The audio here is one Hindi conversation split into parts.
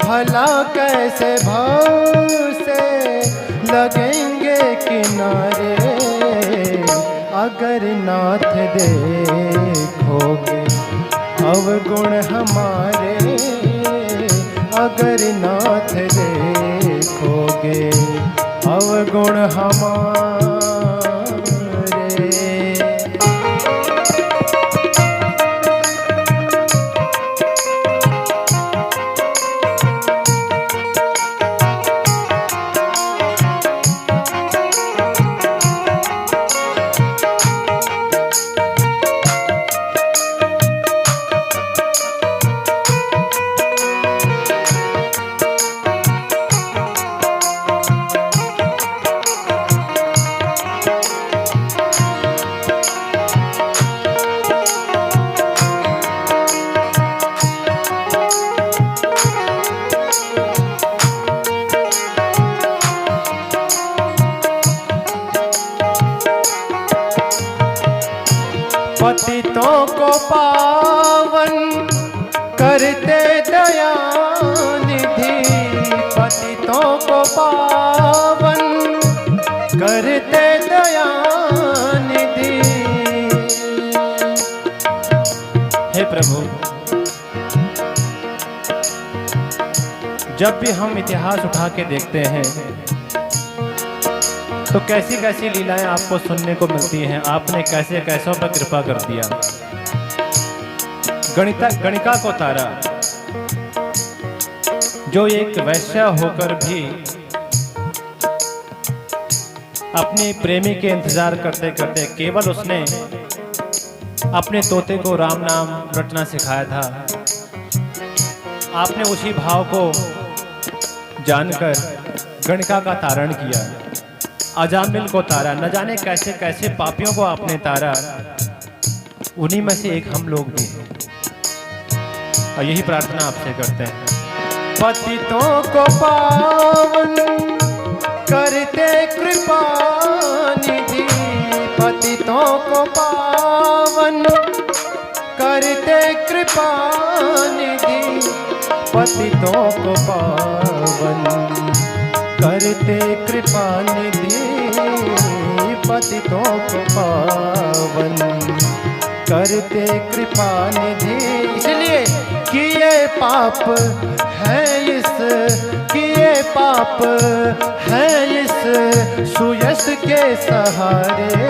भला कैसे भाव से लगेंगे किनारे, अगर नाथ देखोगे अवगुण हमारे, अगर नाथ देखोगे अवगुण हमारे। पतितों को पावन करते दया निधि, पतितों को पावन करते दया निधि। हे प्रभु, जब भी हम इतिहास उठा के देखते हैं तो कैसी कैसी लीलाएं आपको सुनने को मिलती हैं। आपने कैसे कैसों पर कृपा कर दिया। गणिका को तारा, जो एक वैश्य होकर भी अपने प्रेमी के इंतजार करते करते केवल उसने अपने तोते को राम नाम रटना सिखाया था, आपने उसी भाव को जानकर गणिका का तारण किया, अजामिल को तारा, न जाने कैसे कैसे पापियों को आपने तारा। उन्हीं में से एक हम लोग भी हैं और यही प्रार्थना आपसे करते हैं। पतितों को पावन करते कृपा निधि, पतितों को पावन करते कृपा निधि, पतितों को पावन करते कृपा निधि, पतितों को पावन करते कृपा निधि। इसलिए किए पाप है इस, किए पाप है इस सुयश के सहारे,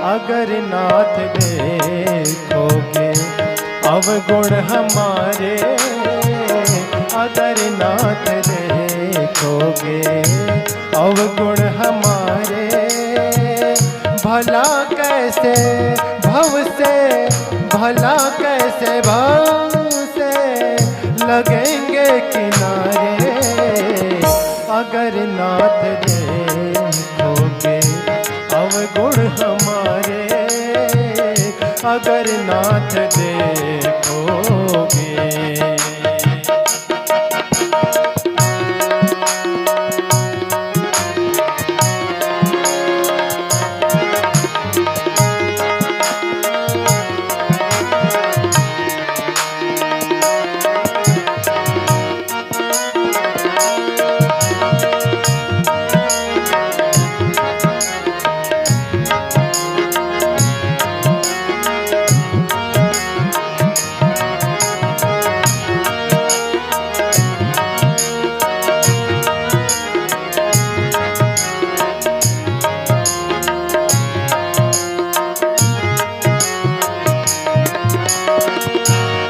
अगर नाथ देखोगे अवगुण हमारे, अगर नाथ देखोगे अवगुण हमारे। भला कैसे भव से, भला कैसे भव से लगेंगे किनारे, अगर नाथ देखोगे अवगुण हमारे, अगर नाथ देखोगे।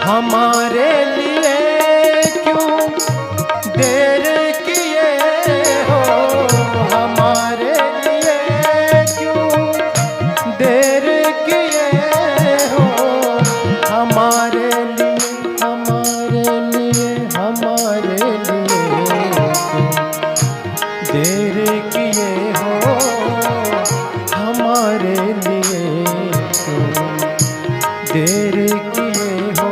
हमारे लिए क्यों देर किए हो, हमारे लिए क्यों देर किए हो, हमारे लिए, हमारे लिए, हमारे लिए देर किए हो, हमारे लिए देर किए हो।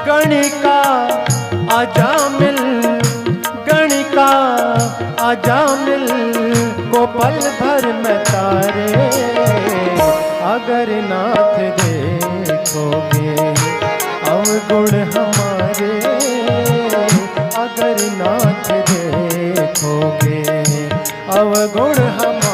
गणिका अजामिल, गणिका अजामिल को पल भर में तारे, अगर नाथ देखोगे अवगुण हमारे, अगर नाथ देखोगे अवगुण हमारे।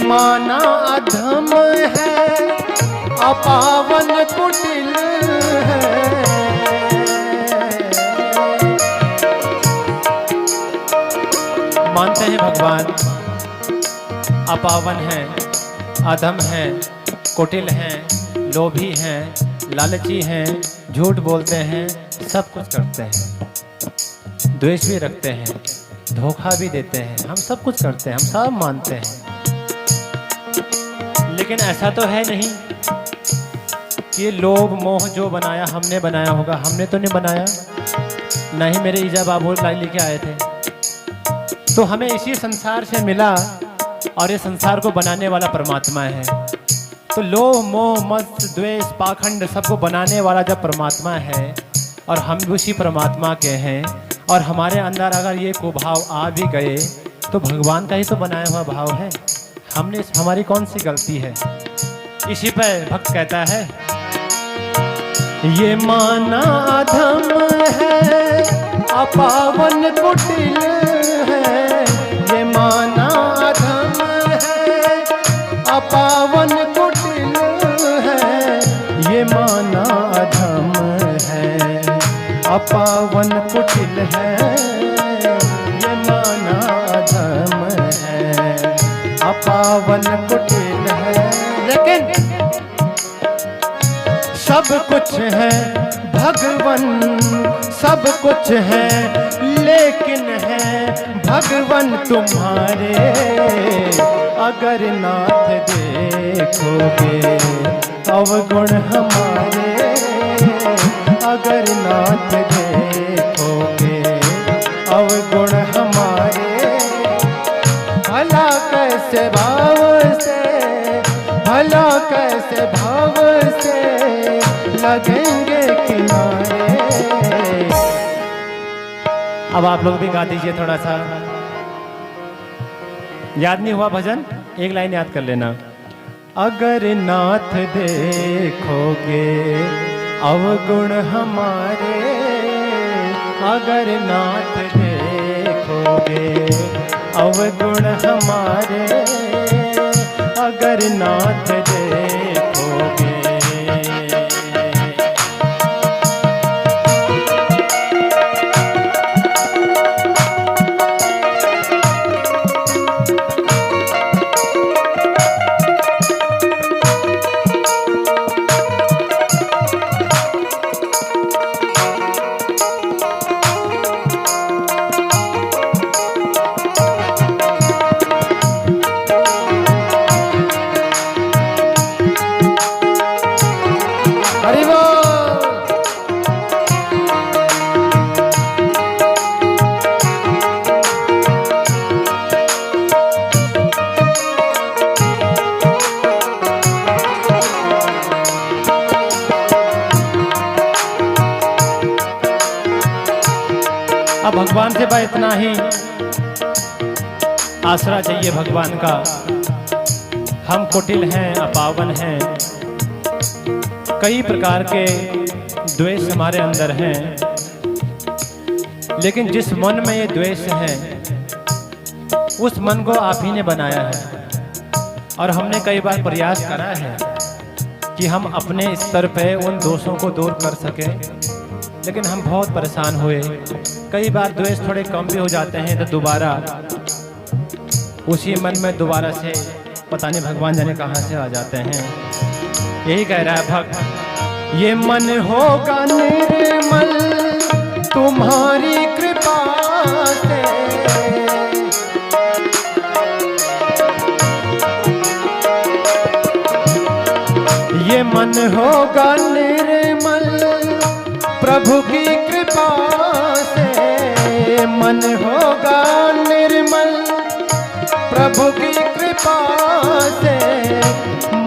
माना अधम है अपावन कुटिल है। मानते हैं भगवान अपावन है, अधम है, कुटिल हैं, लोभी हैं, लालची हैं, झूठ बोलते हैं, सब कुछ करते हैं, द्वेष भी रखते हैं, धोखा भी देते हैं, हम सब कुछ करते हैं, हम सब मानते हैं। लेकिन ऐसा तो है नहीं कि लोभ मोह जो बनाया हमने बनाया होगा। हमने तो नहीं बनाया, ना ही मेरे ईजा बाबू लेके आए थे। तो हमें इसी संसार से मिला और ये संसार को बनाने वाला परमात्मा है। तो लोभ मोह मत्स द्वेष पाखंड सबको बनाने वाला जब परमात्मा है और हम भी उसी परमात्मा के हैं, और हमारे अंदर अगर ये कुभाव आ भी गए तो भगवान का ही तो बनाया हुआ भाव है। हमने हमारी कौन सी गलती है। इसी पर भक्त कहता है, ये माना अधम है अपावन कुटिल है। ये माना अधम है अपावन कुटिल है। ये माना अधम है अपावन कुटिल है। ये माना अधम है अपावन कुटिल है। लेकिन सब कुछ है भगवन, सब कुछ है लेकिन है भगवन तुम्हारे। अगर नाथ देखोगे अवगुण हमारे। अगर नाथ देखोगे अवगुण हमारे। भला कैसे भाव से, भला कैसे भाव से लगेंगे किनारे। अब आप लोग भी गा दीजिए थोड़ा सा। याद नहीं हुआ भजन? एक लाइन याद कर लेना। अगर नाथ देखोगे अवगुण हमारे। अगर नाथ देखोगे अवगुण हमारे। अगर नाथ देखोगे। अब भगवान से बस इतना ही आसरा चाहिए भगवान का। हम कुटिल हैं, अपावन हैं, कई प्रकार के द्वेष हमारे अंदर हैं। लेकिन जिस मन में ये द्वेष है उस मन को आप ही ने बनाया है। और हमने कई बार प्रयास करा है कि हम अपने स्तर पे उन दोषों को दूर कर सकें, लेकिन हम बहुत परेशान हुए। कई बार द्वेष थोड़े कम भी हो जाते हैं तो दोबारा उसी मन में दोबारा से पता नहीं भगवान जाने कहाँ से आ जाते हैं। यही कह रहा है भक्त, ये मन होगा निर्मल तुम्हारी कृपा से। ये मन होगा निर्मल प्रभु की कृपा से। मन होगा निर्मल प्रभु की कृपा से।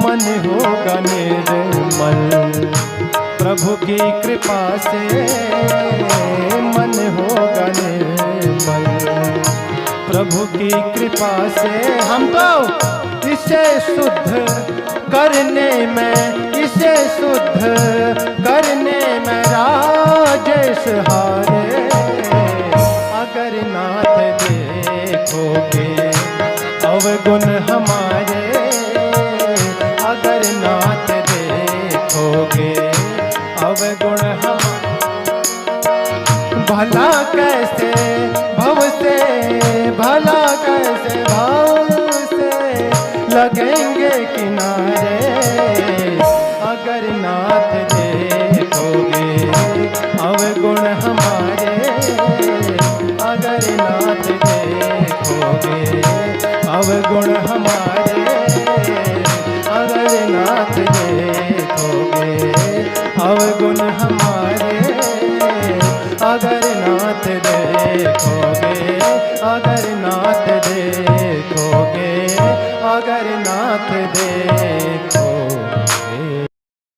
मन होगा निर्मल प्रभु की कृपा से। मन होगा निर्मल प्रभु की कृपा से। हम तो इसे शुद्ध करने में, इसे शुद्ध करने में राजेश हारे। अगर नाथ देखोगे अवगुण हमारे, अगर नाथ देखोगे अवगुण हमारे। भला कैसे भव से, भला कैसे भाव से लगेंगे किनारे। अगर नाथ देखोगे अवगुण हमारे, अगर नाथ देखोगे अवगुण हमारे, अगर नाथ देखोगे अवगुण हमारे।